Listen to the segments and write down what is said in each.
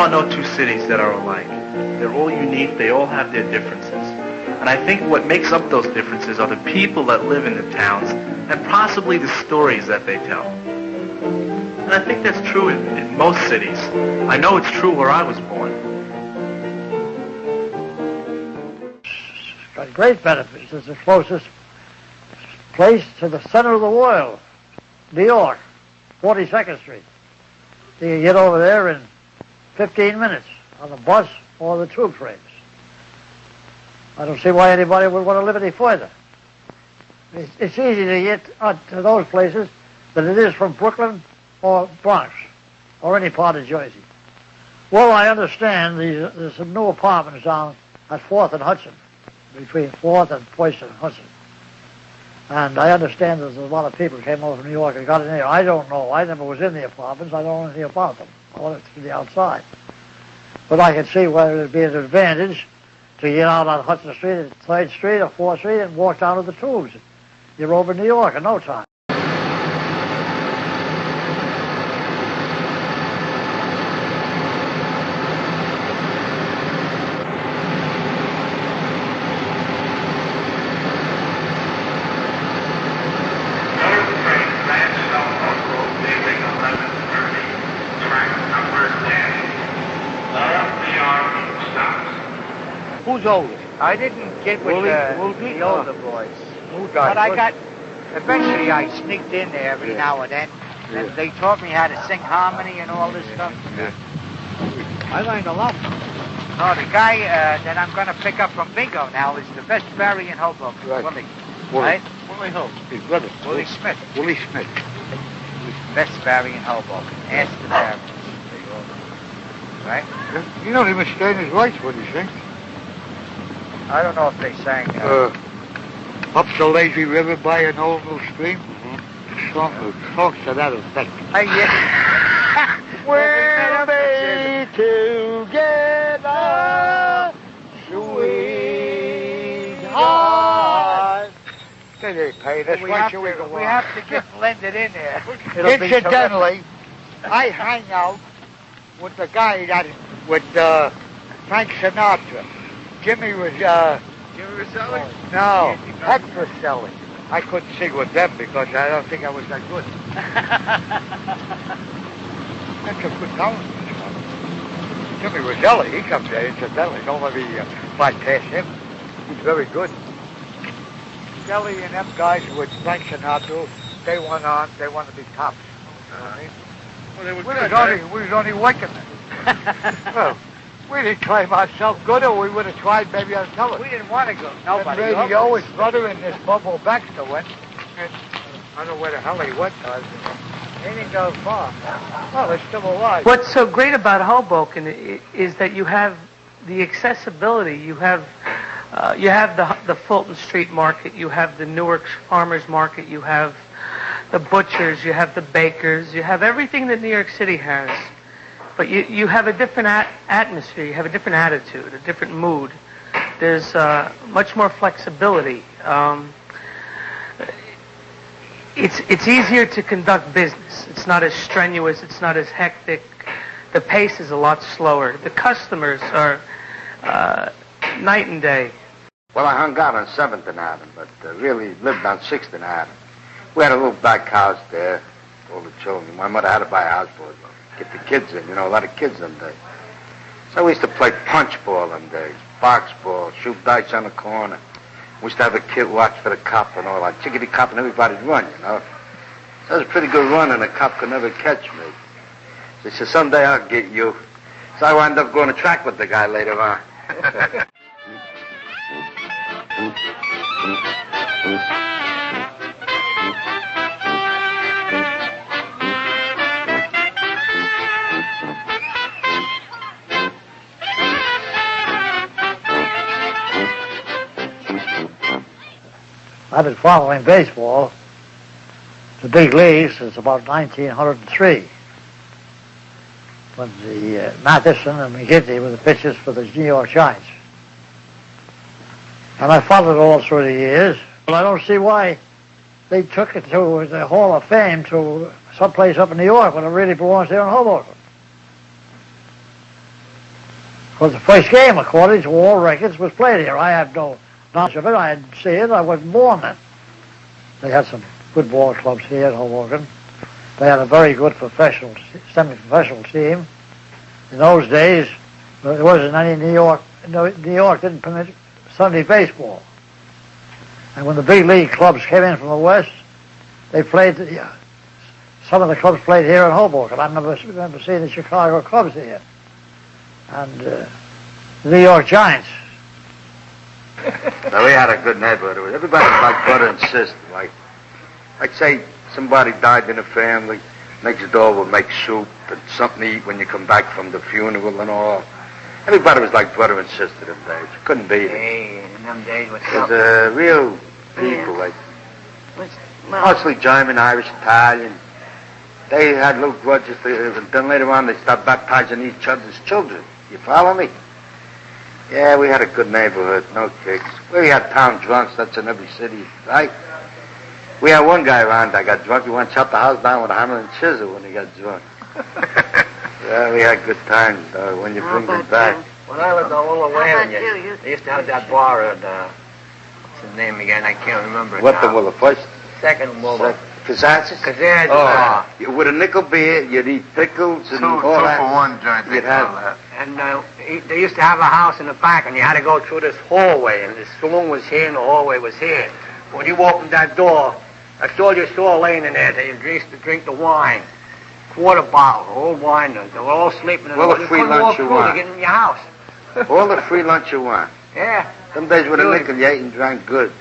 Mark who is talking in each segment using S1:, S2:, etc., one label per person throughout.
S1: are no two cities that are alike. They're all unique. They all have their differences. And I think what makes up those differences are the people that live in the towns and possibly the stories that they tell. And I think that's true in most cities. I know it's true where I was born.
S2: It's got great benefits. It's the closest place to the center of the world, New York, 42nd Street. You can get over there in 15 minutes on the bus or the tube trains. I don't see why anybody would want to live any further. It's easy to get to those places than it is from Brooklyn or Bronx or any part of Jersey. Well, I understand there's some new apartments down at 4th and Hudson, between 4th and First and Hudson. And I understand there's a lot of people who came over from New York and got in there. I don't know. I never was in the apartments. I don't know anything about them. I went through the outside. But I can see whether it would be an advantage to get out on Hudson Street, 3rd Street or 4th Street and walk down to the tubes. You're over New York in no time.
S3: Who's older? I didn't get with the older boys. But I got, eventually I sneaked in there every now and then. And they taught me how to sing harmony and all this stuff. I learned a lot. Oh, the guy that I'm going to pick up from Bingo now is the best Barry in Hoboken, Willie. Right? Willie who? His brother. Willie Smith. Willie Smith. Best Barry in Hoboken. Ask the Barry. Right?
S4: You don't even stay in his rights when he sings.
S3: I don't know if they sang.
S4: Up the lazy river by an old little stream. Talks to that effect.
S3: Yeah.
S4: We'll be together, sweetheart. They paid us.
S3: We have to get blended in there.
S4: Incidentally, I hang out with the guy with Frank Sinatra. Jimmy was,
S3: Jimmy Roselli?
S4: No, Ed Roselli. I couldn't sing with them because I don't think I was that good. That's a good talent. Jimmy Roselli, he comes there incidentally. Don't let me bypass him. He's very good. Roselli and them guys with Frank Sinatra, they went to be tops. You know what I mean? Well, they were we was only working them. Well, we didn't claim ourselves good, or we would have tried maybe on television.
S3: We didn't want to go. Nobody.
S4: And radio, his brother and this Bubble Baxter went. And I don't know where the hell he went. He didn't go far. Well, they're still alive.
S5: What's so great about Hoboken is that you have the accessibility. You have the Fulton Street Market. You have the Newark Farmers Market. You have the butchers. You have the bakers. You have everything that New York City has. But you have a different atmosphere, you have a different attitude, a different mood. There's much more flexibility. It's easier to conduct business. It's not as strenuous, it's not as hectic. The pace is a lot slower. The customers are night and day.
S6: Well, I hung out on 7th and Adam, but really lived on 6th and Adam. We had a little back house there, all the children. My mother had to buy a house for us. Get the kids in, a lot of kids them days. So we used to play punch ball them days, box ball, shoot dice on the corner. We used to have a kid watch for the cop and all that. Chickadee cop and everybody'd run, So it was a pretty good run and the cop could never catch me. So he said, someday I'll get you. So I wound up going to track with the guy later on.
S2: I've been following baseball, the big leagues, since about 1903, when the Matheson and McGinty were the pitchers for the New York Giants. And I followed it all through the years, but I don't see why they took it to the Hall of Fame to someplace up in New York when it really belongs there in Hoboken. was the first game, according to all records, was played here. I have no knowledge of it. I didn't see it. I wasn't born then. They had some good ball clubs here in Hoboken. They had a very good professional, semi-professional team. In those days, there wasn't any New York. New York didn't permit Sunday baseball. And when the big league clubs came in from the West, they played, some of the clubs played here in Hoboken. I remember seeing the Chicago Cubs here. And the New York Giants.
S6: Now, we had a good neighborhood. Everybody was like brother and sister. Like say somebody died in the family, next door would make soup and something to eat when you come back from the funeral and all. Everybody was like brother and sister them days. You couldn't beat it.
S3: Hey, in them days, what's
S6: It was real people, like mostly German, Irish, Italian. They had little grudges. Then later on, they started baptizing each other's children. You follow me? Yeah, we had a good neighborhood, no kicks. We had town drunks, that's in every city, right? We had one guy around that got drunk. He went to chop the house down with a hammer and chisel when he got drunk. Yeah, we had good times, when you bring them back.
S3: When I lived on Willow Lane, they used to have that bar at, what's his name again? I can't remember it
S6: What
S3: now.
S6: the Willow? First?
S3: Second Willow.
S6: Kazatzis?
S3: Kazatzis.
S6: With a nickel beer, you'd eat pickles and all that.
S4: 2 for 1 joint, they
S6: You'd
S4: call
S6: have
S4: that.
S3: And they used to have a house in the back, and you had to go through this hallway, and the saloon was here, and the hallway was here. When you opened that door, that's all you saw laying in there. They used to drink the wine, quarter bottle, old wine. They were all sleeping in
S6: Well,
S3: the
S6: the free lunch you want.
S3: to get in your house.
S6: All the free lunch you want.
S3: Yeah.
S6: Some days with a
S3: Really?
S6: nickel, you ate and drank good.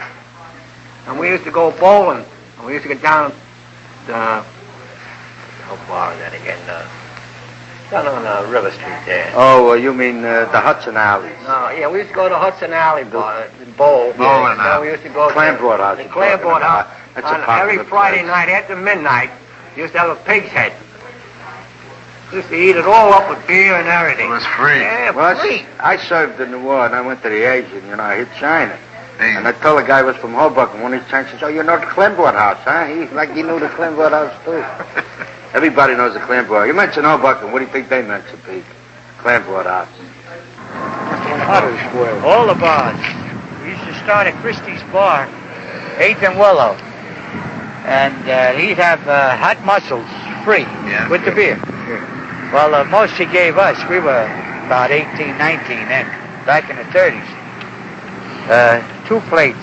S3: And we used to go bowling, and we used to get down the, how far is that again? Down on River Street there.
S6: Oh, you mean the Hudson Alleys?
S3: No, yeah, we used to go to Hudson Alley bowl.
S4: Bowling
S3: Yeah, we used to go to
S6: Clanboard House.
S3: the Clanboard House.
S6: That's a
S3: On
S6: popular
S3: every Friday
S6: place.
S3: night after midnight, we used to have a pig's head. We used to eat it all up with beer and everything.
S4: It was free.
S3: Yeah,
S6: Well,
S3: free.
S6: I served in the war, and I went to the Asian, I hit China.
S4: Hey.
S6: And I told the guy was from Hoboken. One of his Chinese says, "Oh, you know the Clanboard House, huh?" He knew the Clanboard House, too. Everybody knows the Clanboard. You mentioned Hoboken, what do you think they mentioned, Pete? Clanboard House.
S3: All the bars. We used to start at Christie's Bar, 8th and Willow. And he'd have hot mussels free with the beer. Well, most he gave us, we were about 18, 19 then, back in the 30s. 2 plates.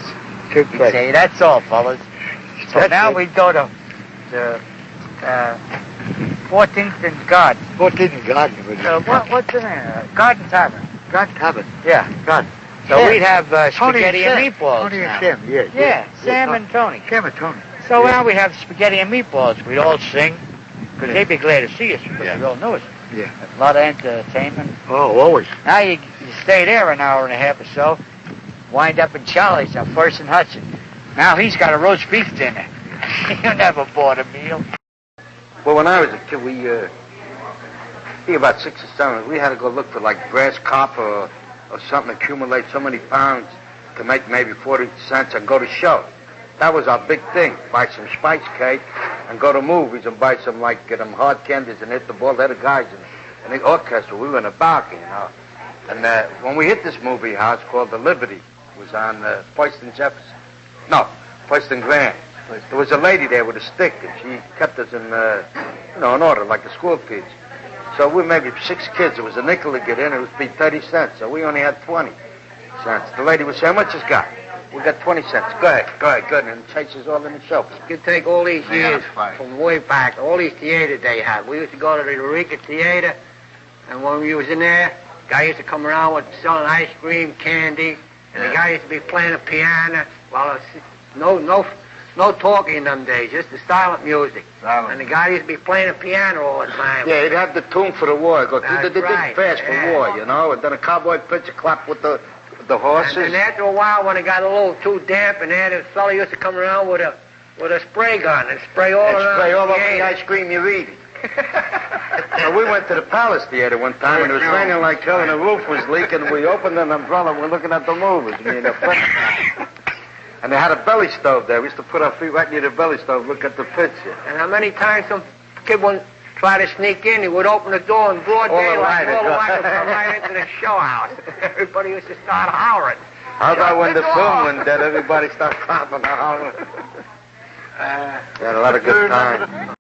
S2: 2
S3: He'd
S2: plates.
S3: say, that's all, fellas. So now we'd go to 14th and Garden.
S2: 14th and Garden.
S3: What's the name? Garden Tavern.
S2: Garden Tavern.
S3: Yeah.
S2: Garden.
S3: So
S2: Yeah.
S3: we'd have spaghetti and
S2: Sam.
S3: meatballs.
S2: Tony
S3: now.
S2: and Sam, yes.
S3: Yeah, Sam and Tony.
S2: Sam and Tony.
S3: So now we have spaghetti and meatballs. We'd all sing, because they'd be glad to see us, because we all knew us.
S2: Yeah.
S3: A lot of entertainment.
S2: Oh, always.
S3: Now you stay there an hour and a half or so, wind up in Charlie's on First and Hudson. Now he's got a roast beef dinner. You never bought a meal.
S6: Well, when I was a kid, we, about 6 or 7, we had to go look for, like, brass copper or something, accumulate so many pounds to make maybe 40 cents and go to show. That was our big thing. Buy some spice cake and go to movies and buy some, like, them hard candies and hit the ball. They're the guys in the orchestra. We were in the balcony, And when we hit this movie house called The Liberty, it was on First and Jefferson. No, First and Grand. There was a lady there with a stick, and she kept us in, in order, like the school kids. So we maybe 6 kids. It was a nickel to get in. It would be 30 cents. So we only had 20 cents. The lady would say, "How much you got?" We got 20 cents. Go ahead, good. And it chases all in the show.
S3: You take all these
S4: Yeah,
S3: years
S4: fine.
S3: from way back, all these theaters they had. We used to go to the Eureka Theater, and when we was in there, guy used to come around with selling ice cream, candy, and the guy used to be playing a piano. Well, no talking in them days, just the silent music.
S4: Silent.
S3: And the guy used to be playing a piano all the time.
S6: Yeah, he'd have the tune for the war. Go,
S3: That's
S6: did
S3: right,
S6: fast for
S3: yeah.
S6: war, And then a cowboy pitcher clap with the horses.
S3: And after a while, when it got a little too damp, and then the fella used to come around with a spray gun and spray all
S6: And
S3: around.
S6: spray all over the
S3: theater.
S6: ice cream you're eating. So we went to the Palace Theater one time, and it was raining like hell, and the roof was leaking. We opened an umbrella, and we're looking at the movies. And they had a belly stove there. We used to put our feet right near the belly stove, look at the picture.
S3: And how many times some kid went try to sneak in, he would open the door in broad daylight. All the light would come right into the show house. Everybody used to start hollering.
S6: How about when the film went dead, everybody stopped clapping and hollering? We had a lot of good time.